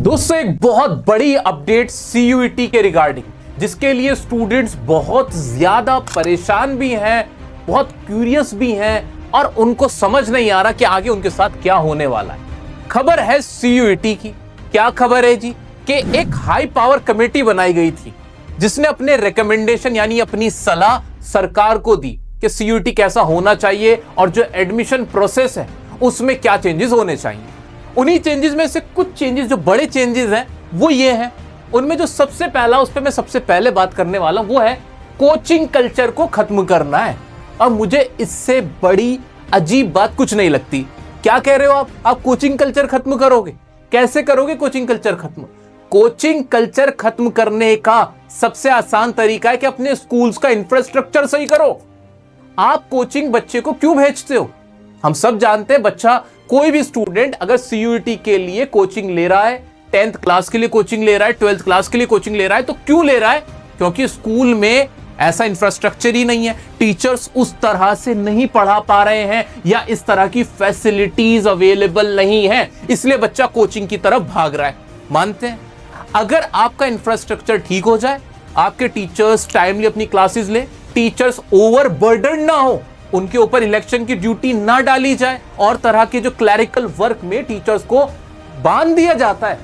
दोस्तों एक बहुत बड़ी अपडेट सीयूईटी के रिगार्डिंग, जिसके लिए स्टूडेंट्स बहुत ज्यादा परेशान भी हैं, बहुत क्यूरियस भी हैं और उनको समझ नहीं आ रहा कि आगे उनके साथ क्या होने वाला है। खबर है सीयूईटी की। क्या खबर है जी? कि एक हाई पावर कमेटी बनाई गई थी जिसने अपने रिकमेंडेशन यानी अपनी सलाह सरकार को दी कि सीयूईटी कैसा होना चाहिए और जो एडमिशन प्रोसेस है उसमें क्या चेंजेस होने चाहिए। उन्हीं चेंजेस में से कुछ चेंजेस, जो बड़े चेंजेस हैं वो ये हैं। उनमें जो सबसे पहला, उस पर मैं सबसे पहले बात करने वाला हूं, वो है कोचिंग कल्चर को खत्म करना है। और मुझे इससे बड़ी अजीब बात कुछ नहीं लगती। क्या कह रहे हो आप कोचिंग कल्चर खत्म करोगे? कैसे करोगे कोचिंग कल्चर खत्म? कोचिंग कल्चर खत्म करने का सबसे आसान तरीका है कि अपने स्कूल्स का इंफ्रास्ट्रक्चर सही करो। आप कोचिंग बच्चे को क्यों भेजते हो? हम सब जानते हैं, बच्चा कोई भी स्टूडेंट अगर सीयूईटी के लिए कोचिंग ले रहा है, 10th क्लास के लिए कोचिंग ले रहा है, 12th क्लास के लिए कोचिंग ले रहा है, तो क्यों ले रहा है? क्योंकि स्कूल में ऐसा इंफ्रास्ट्रक्चर ही नहीं है, टीचर्स उस तरह से नहीं पढ़ा पा रहे हैं या इस तरह की फैसिलिटीज अवेलेबल नहीं है, इसलिए बच्चा कोचिंग की तरफ भाग रहा है। मानते हैं? अगर आपका इंफ्रास्ट्रक्चर ठीक हो जाए, आपके टीचर्स टाइमली अपनी क्लासेस ले, टीचर्स ओवरबर्डन ना हो, उनके ऊपर इलेक्शन की ड्यूटी ना डाली जाए और तरह के जो क्लैरिकल वर्क में टीचर्स को बांध दिया जाता है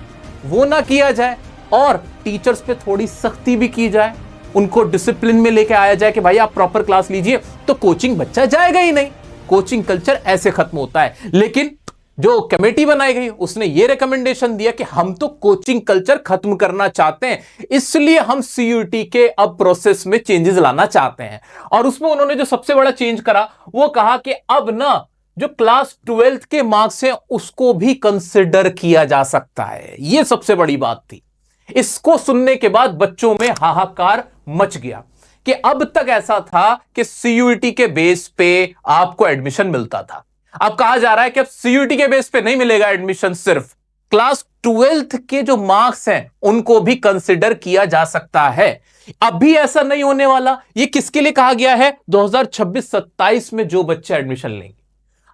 वो ना किया जाए, और टीचर्स पे थोड़ी सख्ती भी की जाए, उनको डिसिप्लिन में लेके आया जाए कि भाई आप प्रॉपर क्लास लीजिए, तो कोचिंग बच्चा जाएगा ही नहीं। कोचिंग कल्चर ऐसे खत्म होता है। लेकिन जो कमेटी बनाई गई उसने ये रिकमेंडेशन दिया कि हम तो कोचिंग कल्चर खत्म करना चाहते हैं, इसलिए हम सीयूईटी के अब प्रोसेस में चेंजेस लाना चाहते हैं। और उसमें उन्होंने जो सबसे बड़ा चेंज करा वो कहा कि अब ना जो क्लास 12th के मार्क्स हैं उसको भी कंसिडर किया जा सकता है। यह सबसे बड़ी बात थी। इसको सुनने के बाद बच्चों में हाहाकार मच गया कि अब तक ऐसा था कि सीयूईटी के बेस पे आपको एडमिशन मिलता था। अब कहा जा रहा है कि अब सीयूईटी के बेस पे नहीं मिलेगा एडमिशन, सिर्फ क्लास 12th के जो मार्क्स हैं उनको भी कंसिडर किया जा सकता है। अभी ऐसा नहीं होने वाला। ये किसके लिए कहा गया है? 2026-27 में जो बच्चे एडमिशन लेंगे।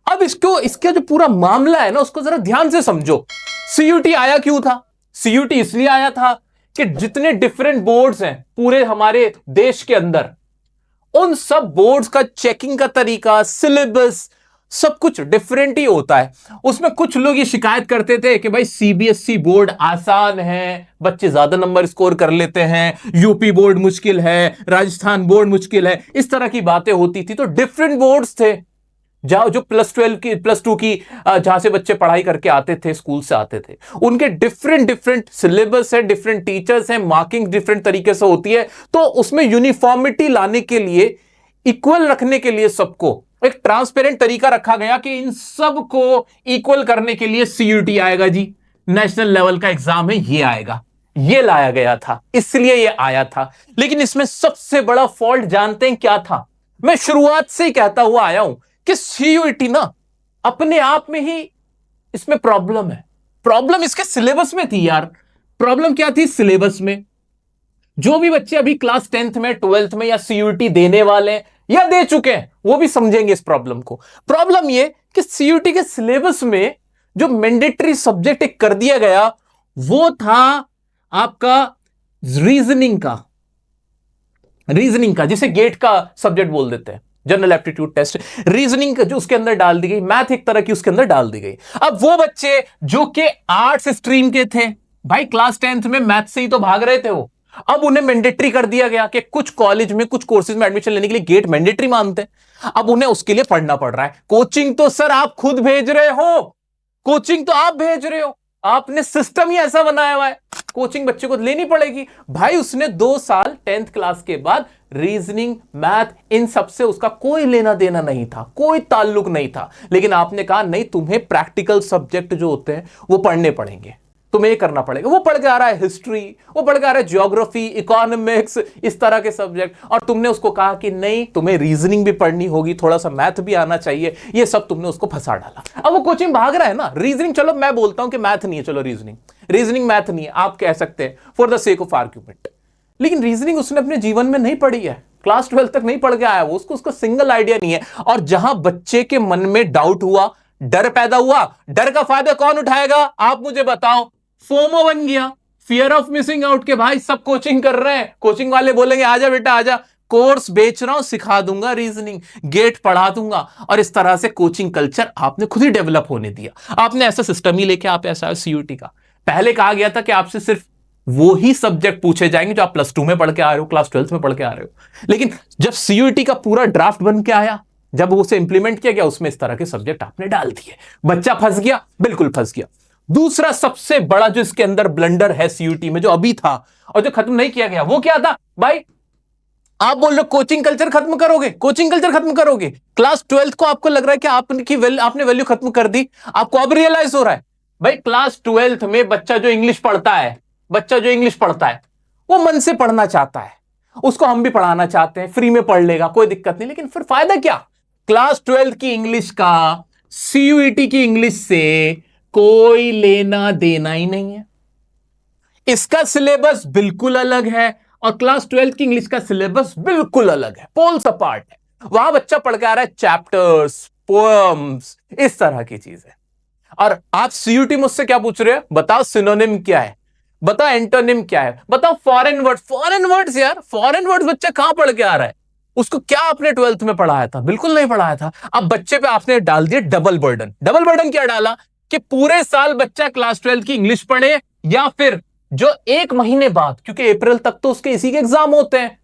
अब इसका जो पूरा मामला है ना, उसको जरा ध्यान से समझो। सीयूईटी आया क्यों था? सीयूईटी इसलिए आया था कि जितने डिफरेंट बोर्ड्स हैं पूरे हमारे देश के अंदर, उन सब बोर्ड्स का चेकिंग का तरीका, सिलेबस, सब कुछ डिफरेंट ही होता है। उसमें कुछ लोग ये शिकायत करते थे कि भाई सीबीएसई बोर्ड आसान है, बच्चे ज्यादा नंबर स्कोर कर लेते हैं, यूपी बोर्ड मुश्किल है, राजस्थान बोर्ड मुश्किल है, इस तरह की बातें होती थी। तो डिफरेंट बोर्ड्स थे जहां जो +2 की जहां से बच्चे पढ़ाई करके आते थे, स्कूल से आते थे, उनके डिफरेंट सिलेबस है, डिफरेंट टीचर्स हैं, मार्किंग डिफरेंट तरीके से होती है। तो उसमें यूनिफॉर्मिटी लाने के लिए, इक्वल रखने के लिए, सबको एक ट्रांसपेरेंट तरीका रखा गया कि इन सब को इक्वल करने के लिए सीयूईटी आएगा जी, नेशनल लेवल का एग्जाम है, ये आएगा। ये लाया गया था, इसलिए ये आया था। लेकिन इसमें सबसे बड़ा फॉल्ट जानते हैं क्या था? मैं शुरुआत से ही कहता हुआ आया हूं कि सीयूईटी ना अपने आप में ही इसमें प्रॉब्लम है। प्रॉब्लम इसके सिलेबस में थी यार। प्रॉब्लम क्या थी? सिलेबस में। जो भी बच्चे अभी क्लास 10th में, 12th में या सीयूईटी देने वाले हैं या दे चुके हैं, वो भी समझेंगे इस प्रॉब्लम को। प्रॉब्लम ये कि सीयूईटी के सिलेबस में जो मैंडेटरी सब्जेक्ट एक कर दिया गया वो था आपका रीजनिंग का, जिसे गेट का सब्जेक्ट बोल देते हैं, जनरल एप्टीट्यूड टेस्ट। रीजनिंग जो उसके अंदर डाल दी गई, मैथ एक तरह की उसके अंदर डाल दी गई। अब वो बच्चे जो कि आर्ट्स स्ट्रीम के थे, भाई क्लास 10th में मैथ से ही तो भाग रहे थे वो, अब उन्हें मैंडेटरी कर दिया गया कि कुछ कॉलेज में, कुछ कोर्सेज में एडमिशन लेने के लिए गेट मैंडेटरी मानते हैं। अब उन्हें उसके लिए पढ़ना पड़ रहा है। कोचिंग तो सर आप खुद भेज रहे हो, कोचिंग तो आप भेज रहे हो, आपने सिस्टम ही ऐसा बनाया हुआ है, कोचिंग बच्चे को लेनी पड़ेगी। भाई उसने 2 साल 10th क्लास के बाद रीजनिंग, मैथ, इन सब से उसका कोई लेना देना नहीं था, कोई ताल्लुक नहीं था। लेकिन आपने कहा नहीं, तुम्हें प्रैक्टिकल सब्जेक्ट जो होते हैं वो पढ़ने पड़ेंगे, तुम्हें ये करना पड़ेगा। वो पढ़ के आ रहा है हिस्ट्री, वो पढ़ के आ रहा है ज्योग्राफी, इकोनॉमिक्स, इस तरह के सब्जेक्ट, और तुमने उसको कहा कि नहीं, तुम्हें रीजनिंग भी पढ़नी होगी, थोड़ा सा मैथ भी आना चाहिए। ये सब तुमने उसको फंसा डाला। अब वो कोचिंग भाग रहा है ना। रीजनिंग, चलो मैं बोलता हूं कि मैथ नहीं है, चलो रीजनिंग मैथ नहीं है, आप कह सकते हैं for the sake of argument. लेकिन रीजनिंग उसने अपने जीवन में नहीं पढ़ी है, क्लास 12 तक नहीं पढ़ के आया वो, उसको सिंगल आइडिया नहीं है। और जहां बच्चे के मन में डाउट हुआ, डर पैदा हुआ, डर का फायदा कौन उठाएगा? आप मुझे बताओ। फोमो बन गया, फियर ऑफ मिसिंग आउट के भाई सब कोचिंग कर रहे हैं, कोचिंग वाले बोलेंगे आजा बेटा आजा, कोर्स बेच रहा हूं, सिखा दूंगा रीजनिंग, गेट पढ़ा दूंगा, और इस तरह से कोचिंग कल्चर आपने खुद ही डेवलप होने दिया। आपने ऐसा सिस्टम ही लेके आप ऐसा सीयूटी का, पहले कहा गया था कि आपसे सिर्फ वो ही सब्जेक्ट पूछे जाएंगे जो आप +2 में पढ़ के आ रहे हो, क्लास 12th में पढ़ के आ रहे हो। लेकिन जब सीयूटी का पूरा ड्राफ्ट बन के आया, जब उसे इंप्लीमेंट किया गया, उसमें इस तरह के सब्जेक्ट आपने डाल दिए, बच्चा फंस गया, बिल्कुल फंस गया। दूसरा सबसे बड़ा जो इसके अंदर ब्लंडर है सीयूटी में, जो अभी था और जो खत्म नहीं किया गया, वो क्या था भाई? आप बोल रहे हो कोचिंग कल्चर खत्म करोगे, कोचिंग कल्चर खत्म करोगे, क्लास 12th को आपको लग रहा है कि आपने वैल्यू खत्म कर दी, आपको अब रियलाइज हो रहा है भाई क्लास 12th में बच्चा जो इंग्लिश पढ़ता है, वो मन से पढ़ना चाहता है, उसको हम भी पढ़ाना चाहते हैं, फ्री में पढ़ लेगा, कोई दिक्कत नहीं, लेकिन फिर फायदा क्या? क्लास 12th की इंग्लिश का सीयूईटी की इंग्लिश से कोई लेना देना ही नहीं है। इसका सिलेबस बिल्कुल अलग है और क्लास 12th की इंग्लिश का सिलेबस बिल्कुल अलग है, पोल्स अपार्ट है। वहां बच्चा पढ़ के आ रहा है चैप्टर्स, पोएम्स, इस तरह की चीज है। और आप सीयूटी मुझसे क्या पूछ रहे हो? बताओ सिनोनिम क्या है, बताओ एंटोनिम क्या है, बताओ फॉरेन वर्ड्स यार, फॉरेन वर्ड्स बच्चा कहां पढ़ के आ रहा है? उसको क्या आपने 12th में पढ़ाया था? बिल्कुल नहीं पढ़ाया था। अब बच्चे पे आपने डाल दिया डबल बर्डन। डबल बर्डन क्या डाला कि पूरे साल बच्चा क्लास 12th की इंग्लिश पढ़े, या फिर जो 1 महीने बाद, क्योंकि अप्रैल तक तो उसके इसी के एग्जाम होते हैं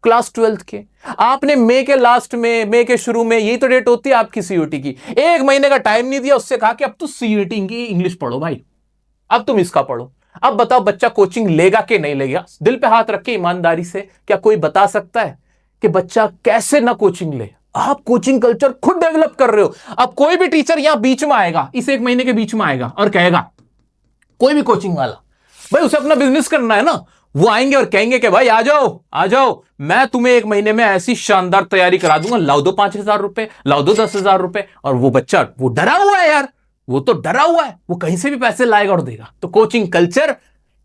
क्लास 12th के, आपने मई के लास्ट में, मई के शुरू में, यही तो डेट होती है आपकी सीयूटी की, 1 महीने का टाइम नहीं दिया, उससे कहा कि अब तो सीयूटी की इंग्लिश पढ़ो भाई, अब तुम इसका पढ़ो। अब बताओ बच्चा कोचिंग लेगा कि नहीं लेगा? दिल पे हाथ रख के ईमानदारी से क्या कोई बता सकता है कि बच्चा कैसे ना कोचिंग ले? आप कोचिंग कल्चर खुद डेवलप कर रहे हो। अब कोई भी टीचर यहां बीच में आएगा, इस 1 महीने के बीच में आएगा और कहेगा, कोई भी कोचिंग वाला, भाई उसे अपना बिजनेस करना है ना, वो आएंगे और कहेंगे कि भाई आ जाओ, मैं तुम्हें 1 महीने में ऐसी शानदार तैयारी करा दूंगा, लाओ दो 5,000 रुपए, लाओ दो 10,000 रुपए। और वो बच्चा वो डरा हुआ है यार, वो तो डरा हुआ है, वो कहीं से भी पैसे लाएगा और देगा। तो कोचिंग कल्चर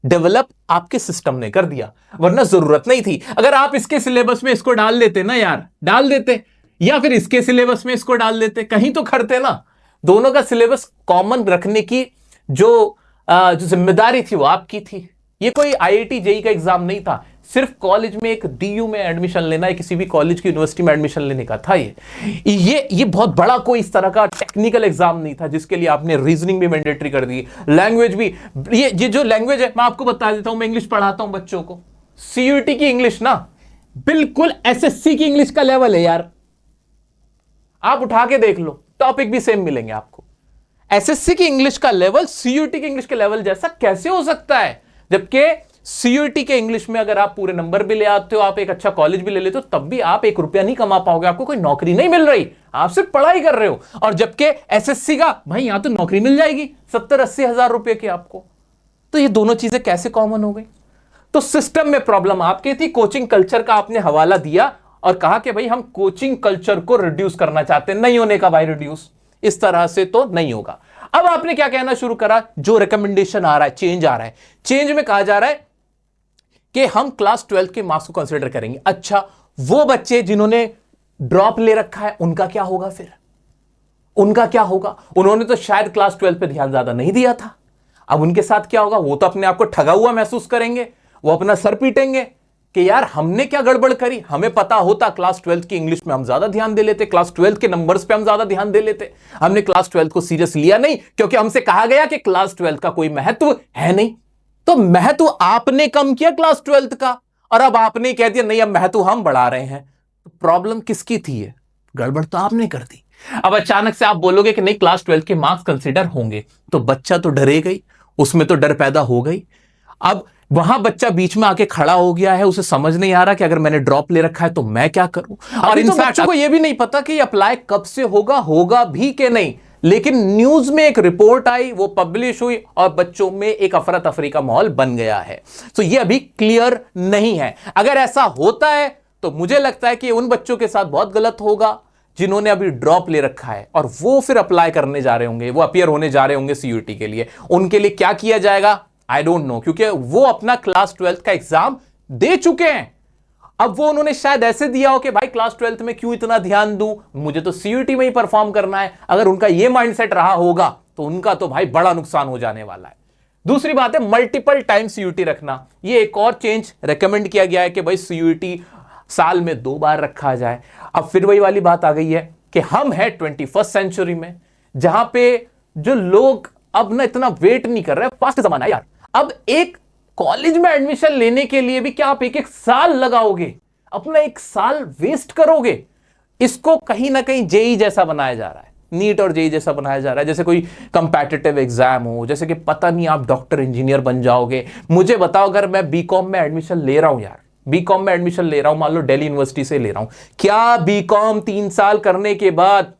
डेवलप आपके सिस्टम ने कर दिया, वरना जरूरत नहीं थी। अगर आप इसके सिलेबस में इसको डाल देते ना यार, डाल देते, या फिर इसके सिलेबस में इसको डाल देते, कहीं तो करते ना। दोनों का सिलेबस कॉमन रखने की जो जिम्मेदारी थी वो आपकी थी। ये कोई आईआईटी जेई का एग्जाम नहीं था, सिर्फ कॉलेज में एक डीयू में एडमिशन लेना है, किसी भी कॉलेज की यूनिवर्सिटी में एडमिशन लेने का था। ये बहुत बड़ा कोई इस तरह का टेक्निकल एग्जाम नहीं था जिसके लिए आपने रीजनिंग भी मैंडेटरी कर दी, लैंग्वेज भी। ये जो लैंग्वेज है मैं आपको बता देता हूं, मैं इंग्लिश पढ़ाता हूं बच्चों को, सीयूटी की इंग्लिश ना बिल्कुल एसएससी की इंग्लिश का लेवल है यार। आप उठा के देख लो, टॉपिक भी सेम मिलेंगे आपको। एसएससी की इंग्लिश का लेवल सीयूटी की इंग्लिश के लेवल जैसा कैसे हो सकता है? जबकि सीयूटी के इंग्लिश में अगर आप पूरे नंबर भी ले आते हो, आप एक अच्छा कॉलेज भी ले लेते हो, तब भी आप 1 रुपया नहीं कमा पाओगे, आपको कोई नौकरी नहीं मिल रही, आप सिर्फ पढ़ाई कर रहे हो। और जबकि एसएससी का भाई यहां तो नौकरी मिल जाएगी 70-80 हजार रुपए की आपको। तो ये दोनों चीजें कैसे कॉमन हो गई? तो सिस्टम में प्रॉब्लम आपकी थी, कोचिंग कल्चर का आपने हवाला दिया और कहा कि भाई हम कोचिंग कल्चर को रिड्यूस करना चाहते हैं। नहीं होने का भाई रिड्यूस, इस तरह से तो नहीं होगा। अब आपने क्या कहना शुरू करा, जो रिकमेंडेशन आ रहा है, चेंज आ रहा है, चेंज में कहा जा रहा है कि हम क्लास 12th के मार्क्स को कंसीडर करेंगे। अच्छा, वो बच्चे जिन्होंने ड्रॉप ले रखा है उनका क्या होगा? फिर उनका क्या होगा? उन्होंने तो शायद क्लास 12 पे ध्यान ज्यादा नहीं दिया था, अब उनके साथ क्या होगा? वो तो अपने आप को ठगा हुआ महसूस करेंगे, वो अपना सर पीटेंगे कि यार हमने क्या गड़बड़ करी, हमें पता होता क्लास 12th की इंग्लिश में हम ज्यादा ध्यान दे लेते, क्लास 12th के नंबर्स पे हम ज्यादा ध्यान दे लेते, हमने क्लास 12th को सीरियस लिया नहीं, क्योंकि हमसे कहा गया कि क्लास 12th का कोई महत्व है नहीं। तो महत्व आपने कम किया क्लास 12th का, और अब आपने कह दिया नहीं अब महत्व हम बढ़ा रहे हैं। तो प्रॉब्लम किसकी थी? है गड़बड़ तो आपने कर दी। अब अचानक से आप बोलोगे कि नहीं क्लास 12th के मार्क्स कंसीडर होंगे, तो बच्चा तो डरेगा ही, उसमें तो डर पैदा हो गई। अब वहां बच्चा बीच में आके खड़ा हो गया है, उसे समझ नहीं आ रहा कि अगर मैंने ड्रॉप ले रखा है तो मैं क्या करूं। और इन बच्चों को यह भी नहीं पता कि अप्लाई कब से होगा भी कि नहीं। लेकिन न्यूज में एक रिपोर्ट आई, वो पब्लिश हुई और बच्चों में एक अफरा तफरी का माहौल बन गया है। तो ये अभी क्लियर नहीं है। अगर ऐसा होता है तो मुझे लगता है कि उन बच्चों के साथ बहुत गलत होगा जिन्होंने अभी ड्रॉप ले रखा है और वो फिर अप्लाई करने जा रहे होंगे, वो अपीयर होने जा रहे होंगे सीयूटी के लिए। उनके लिए क्या किया जाएगा आई डोंट नो, क्योंकि वो अपना क्लास 12th का एग्जाम दे चुके हैं। अब वो उन्होंने शायद ऐसे दिया हो कि भाई क्लास 12th में क्यों इतना ध्यान दूं, मुझे तो सीयूटी में ही परफॉर्म करना है। अगर उनका ये माइंडसेट रहा होगा तो उनका तो भाई बड़ा नुकसान हो जाने वाला है। दूसरी बात है मल्टीपल टाइम सीयूईटी रखना। ये एक और चेंज रेकमेंड किया गया है कि भाई सीयूईटी साल में 2 बार रखा जाए। अब फिर वही वाली बात आ गई है कि हम हैं 21st सेंचुरी में, जहां पे जो लोग अब ना इतना वेट नहीं कर रहे, फास्ट जमाना है यार। अब एक कॉलेज में एडमिशन लेने के लिए भी क्या आप एक साल लगाओगे, अपना 1 साल वेस्ट करोगे? इसको कहीं ना कहीं जेई जैसा बनाया जा रहा है, नीट और जेई जैसा बनाया जा रहा है, जैसे कोई कंपैटिटिव एग्जाम हो, जैसे कि पता नहीं आप डॉक्टर इंजीनियर बन जाओगे। मुझे बताओ, अगर मैं बीकॉम में एडमिशन ले रहा हूं यार, बीकॉम में एडमिशन ले रहा हूं, मान लो दिल्ली यूनिवर्सिटी से ले रहा हूं, क्या बीकॉम 3 साल करने के बाद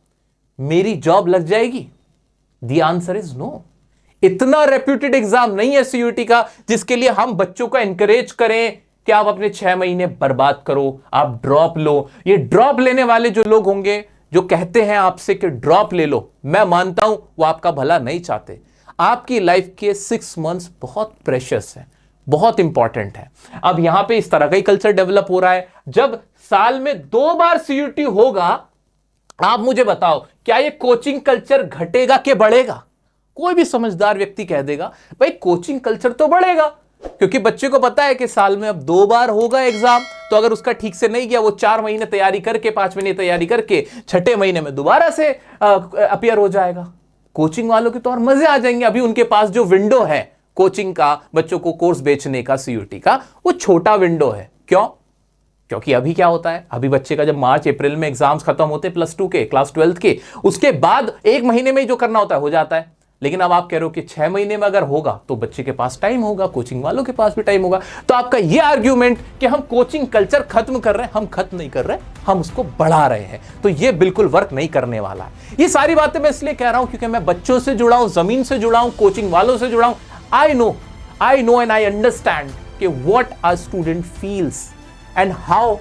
मेरी जॉब लग जाएगी? The answer is no. इतना रेप्यूटेड एग्जाम नहीं है सीयूईटी का जिसके लिए हम बच्चों को एनकरेज करें कि आप अपने 6 महीने बर्बाद करो, आप ड्रॉप लो। ये ड्रॉप लेने वाले जो लोग होंगे जो कहते हैं आपसे कि ड्रॉप ले लो, मैं मानता हूं वो आपका भला नहीं चाहते। आपकी लाइफ के 6 मंथ्स बहुत प्रेशियस है, बहुत इंपॉर्टेंट है। अब यहां पे इस तरह का ही कल्चर डेवलप हो रहा है। जब साल में 2 बार सीयूईटी होगा, आप मुझे बताओ क्या ये कोचिंग कल्चर घटेगा कि बढ़ेगा? कोई भी समझदार व्यक्ति कह देगा भाई कोचिंग कल्चर तो बढ़ेगा, क्योंकि बच्चे को पता है कि साल में अब 2 बार होगा एग्जाम, तो अगर उसका ठीक से नहीं गया, वो 4 महीने तैयारी करके, 5 महीने तैयारी करके 6ठे महीने में दोबारा से अपीयर हो जाएगा। कोचिंग वालों के तो और मजे आ जाएंगे। अभी उनके पास जो विंडो है कोचिंग का, बच्चों को कोर्स बेचने का सीयूईटी का, वो छोटा विंडो है। क्यों? क्योंकि अभी क्या होता है, अभी बच्चे का जब मार्च अप्रैल में एग्जाम्स खत्म होते हैं +2 के, क्लास 12 के, उसके बाद 1 महीने में जो करना होता है हो जाता है। लेकिन अब आप कह रहे हो कि 6 महीने में अगर होगा तो बच्चे के पास टाइम होगा, कोचिंग वालों के पास भी टाइम होगा। तो आपका ये आर्ग्यूमेंट कि हम कोचिंग कल्चर खत्म कर रहे हैं, हम खत्म नहीं कर रहे, हम उसको बढ़ा रहे हैं, तो ये बिल्कुल वर्क नहीं करने वाला है। ये सारी बातें मैं इसलिए कह रहा हूं क्योंकि मैं बच्चों से जुड़ा हूं, जमीन से जुड़ा हूं, कोचिंग वालों से जुड़ा हूं। I know and I understand कि what a student feels and how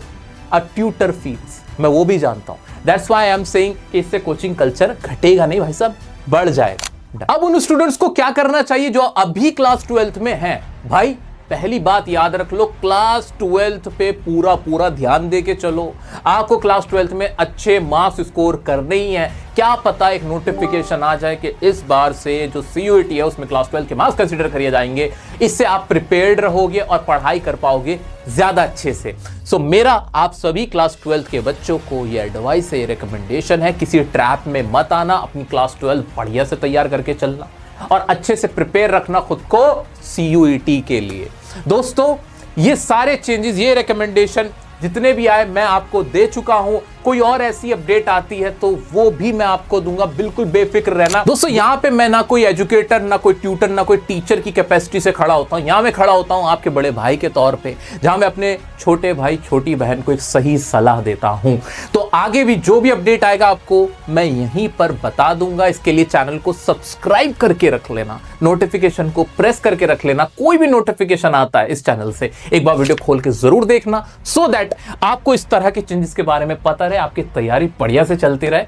a tutor feels, मैं वो भी जानता हूं। That's why I am saying कि इससे कोचिंग कल्चर घटेगा नहीं भाई साहब, बढ़ जाएगा। अब उन स्टूडेंट्स को क्या करना चाहिए जो अभी क्लास 12th में हैं? भाई पहली बात याद रख लो, क्लास 12th पे पूरा ध्यान दे के चलो। आपको क्लास 12th में अच्छे मार्क्स स्कोर करने ही है। क्या पता एक नोटिफिकेशन आ जाए कि इस बार से जो सीयूईटी है उसमें क्लास 12 के मार्क्स कंसीडर किए जाएंगे। इससे आप प्रिपेयर्ड रहोगे और पढ़ाई कर पाओगे ज्यादा अच्छे से। सो मेरा आप सभी क्लास 12 के बच्चों को ये एडवाइस है, ये रिकमेंडेशन है, किसी ट्रैप में मत आना, अपनी क्लास 12 बढ़िया से तैयार करके चलना और अच्छे से प्रिपेयर रखना खुद को सीयूईटी के लिए। दोस्तों ये सारे चेंजेस, ये रिकमेंडेशन जितने भी आए मैं आपको दे चुका हूं। कोई और ऐसी अपडेट आती है तो वो भी मैं आपको दूंगा, बिल्कुल बेफिक्र रहना। दोस्तों यहां पे मैं ना कोई एजुकेटर, ना कोई ट्यूटर, ना कोई टीचर की कैपेसिटी से खड़ा होता हूं। यहां मैं खड़ा होता हूं आपके बड़े भाई के तौर पे, जहां मैं अपने छोटे भाई छोटी बहन को एक सही सलाह देता हूं। तो आगे भी जो भी अपडेट आएगा आपको मैं यहीं पर बता दूंगा। इसके लिए चैनल को सब्सक्राइब करके रख लेना, नोटिफिकेशन को प्रेस करके रख लेना। कोई भी नोटिफिकेशन आता है इस चैनल से एक बार वीडियो खोल के जरूर देखना, सो दैट आपको इस तरह के चेंजेस के बारे में पता रहे, आपकी तैयारी बढ़िया से चलती रहे।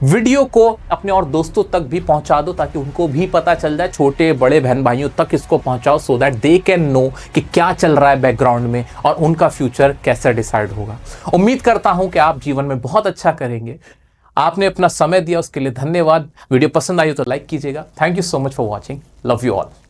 वीडियो को अपने और दोस्तों तक भी पहुंचा दो ताकि उनको भी पता चल जाए, छोटे बड़े बहन भाइयों तक इसको पहुंचाओ, so that they can know कि क्या चल रहा है बैकग्राउंड में और उनका फ्यूचर कैसे डिसाइड होगा। उम्मीद करता हूं कि आप जीवन में बहुत अच्छा करेंगे। आपने अपना समय दिया उसके लिए धन्यवाद। वीडियो पसंद आई तो लाइक कीजिएगा। Thank you so much for watching. Love you all.